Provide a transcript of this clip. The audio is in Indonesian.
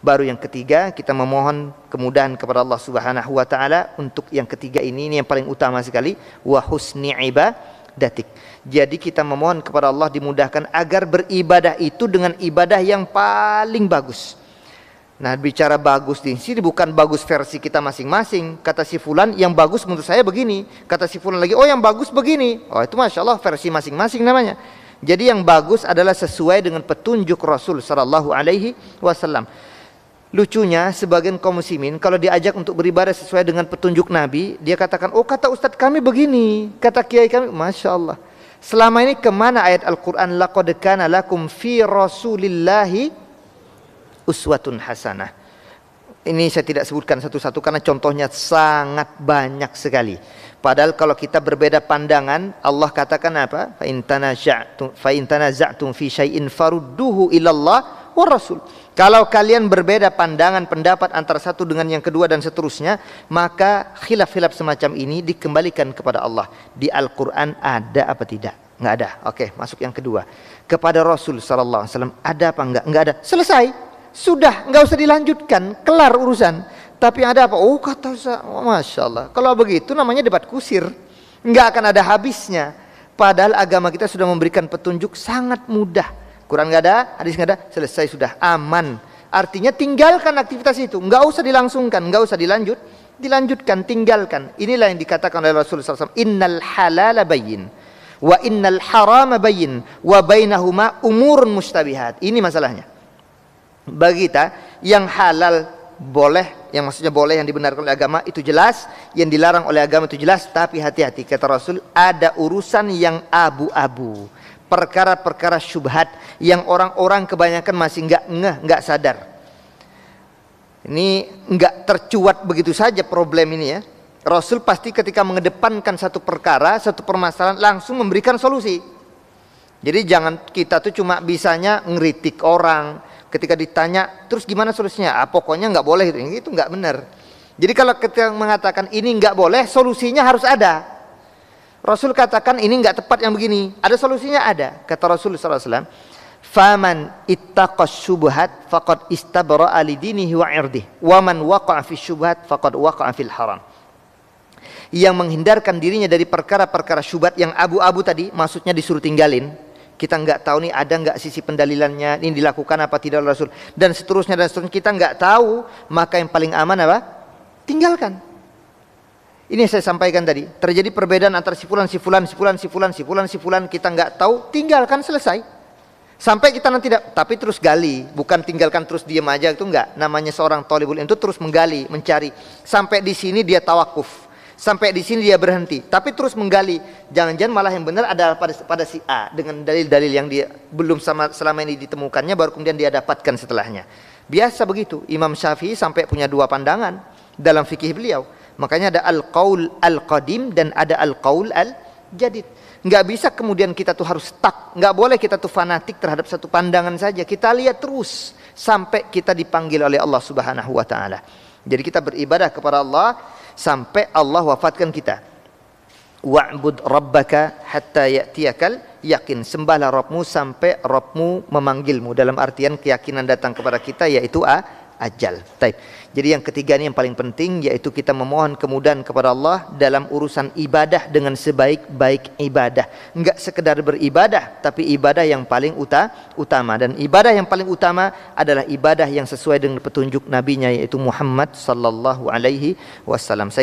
Baru yang ketiga, kita memohon kemudahan kepada Allah Subhanahu wa taala untuk yang ketiga ini yang paling utama sekali, wa husni ibadatik. Jadi kita memohon kepada Allah dimudahkan agar beribadah itu dengan ibadah yang paling bagus. Nah, bicara bagus di sini bukan bagus versi kita masing-masing. Kata si fulan yang bagus menurut saya begini, kata si fulan lagi, oh yang bagus begini. Oh itu Masya Allah versi masing-masing namanya. Jadi yang bagus adalah sesuai dengan petunjuk Rasul sallallahu alaihi wasallam. Lucunya sebagian kaum muslimin kalau diajak untuk beribadah sesuai dengan petunjuk Nabi, dia katakan, oh kata ustadz kami begini, kata kiai kami. Masya Allah, selama ini kemana ayat Al-Quran, laqad kana lakum fi rasulillahi uswatun hasanah. Ini saya tidak sebutkan satu-satu karena contohnya sangat banyak sekali. Padahal kalau kita berbeda pandangan, Allah katakan apa? Fa in tanaza'tum fi syai'in farudduhu ilallah wa rasul. Kalau kalian berbeda pandangan pendapat antara satu dengan yang kedua dan seterusnya, maka khilaf-khilaf semacam ini dikembalikan kepada Allah. Di Al-Qur'an ada apa tidak? Enggak ada. Oke, masuk yang kedua. Kepada Rasul sallallahu alaihi wasallam ada apa enggak? Enggak ada. Selesai. Sudah, enggak usah dilanjutkan, kelar urusan. Tapi ada apa? Oh kata Ustaz, oh, Masya Allah. Kalau begitu namanya debat kusir, enggak akan ada habisnya. Padahal agama kita sudah memberikan petunjuk sangat mudah. Quran enggak ada, hadis enggak ada, selesai sudah, aman. Artinya tinggalkan aktivitas itu, enggak usah dilangsungkan, enggak usah dilanjutkan, tinggalkan. Inilah yang dikatakan oleh Rasulullah SAW. Innal halala bayyin, wa innal harama bayyin, wa bainahuma umurun mustabihat. Ini masalahnya. Bagi kita yang halal boleh, yang maksudnya boleh, yang dibenarkan oleh agama itu jelas, yang dilarang oleh agama itu jelas. Tapi hati-hati, kata Rasul, ada urusan yang abu-abu, perkara-perkara syubhat yang orang-orang kebanyakan masih nggak sadar. Ini nggak tercuat begitu saja problem ini ya. Rasul pasti ketika mengedepankan satu perkara, satu permasalahan langsung memberikan solusi. Jadi jangan kita tuh cuma bisanya ngeritik orang. Ketika ditanya, terus gimana solusinya? Ah, pokoknya nggak boleh, itu nggak benar. Jadi kalau kita mengatakan ini nggak boleh, solusinya harus ada. Rasul katakan ini nggak tepat yang begini, ada solusinya ada. Kata Rasul SAW, faman ittaqas syubhat faqad istabra'a lidinihi wa irdihi, wa man waqa'a fi syubhat faqad waqa'a fil haram. Yang menghindarkan dirinya dari perkara-perkara syubhat yang abu-abu tadi, maksudnya disuruh tinggalin. Kita nggak tahu nih ada nggak sisi pendalilannya, ini dilakukan apa tidak oleh Rasul, dan seterusnya dan seterusnya, kita nggak tahu, maka yang paling aman apa? Tinggalkan. Ini yang saya sampaikan tadi, terjadi perbedaan antara si fulan, kita nggak tahu, tinggalkan, selesai. Sampai kita nanti tapi terus gali, bukan tinggalkan terus diam aja, itu enggak. Namanya seorang thalibul ilm itu terus menggali, mencari. Sampai di sini dia tawakuf. Sampai di sini dia berhenti, tapi terus menggali. Jangan-jangan malah yang benar adalah pada si A dengan dalil-dalil yang dia belum selama ini ditemukannya, baru kemudian dia dapatkan setelahnya. Biasa begitu. Imam Syafi'i sampai punya dua pandangan dalam fikih beliau. Makanya ada al-qaul al-qadim dan ada al-qaul al-jadid. Nggak bisa kemudian kita tuh harus stuck. Nggak boleh kita tuh fanatik terhadap satu pandangan saja. Kita lihat terus sampai kita dipanggil oleh Allah Subhanahu wa taala. Jadi kita beribadah kepada Allah sampai Allah wafatkan kita. Wa'bud rabbaka hatta ya'tiyakal yakin. Sembahlah Rabbmu sampai Rabbmu memanggilmu. Dalam artian keyakinan datang kepada kita, yaitu ajal. Taib. Jadi yang ketiga ini yang paling penting, yaitu kita memohon kemudahan kepada Allah dalam urusan ibadah dengan sebaik-baik ibadah. Enggak sekedar beribadah, tapi ibadah yang paling utama. Dan ibadah yang paling utama adalah ibadah yang sesuai dengan petunjuk nabinya, yaitu Muhammad sallallahu alaihi wasallam.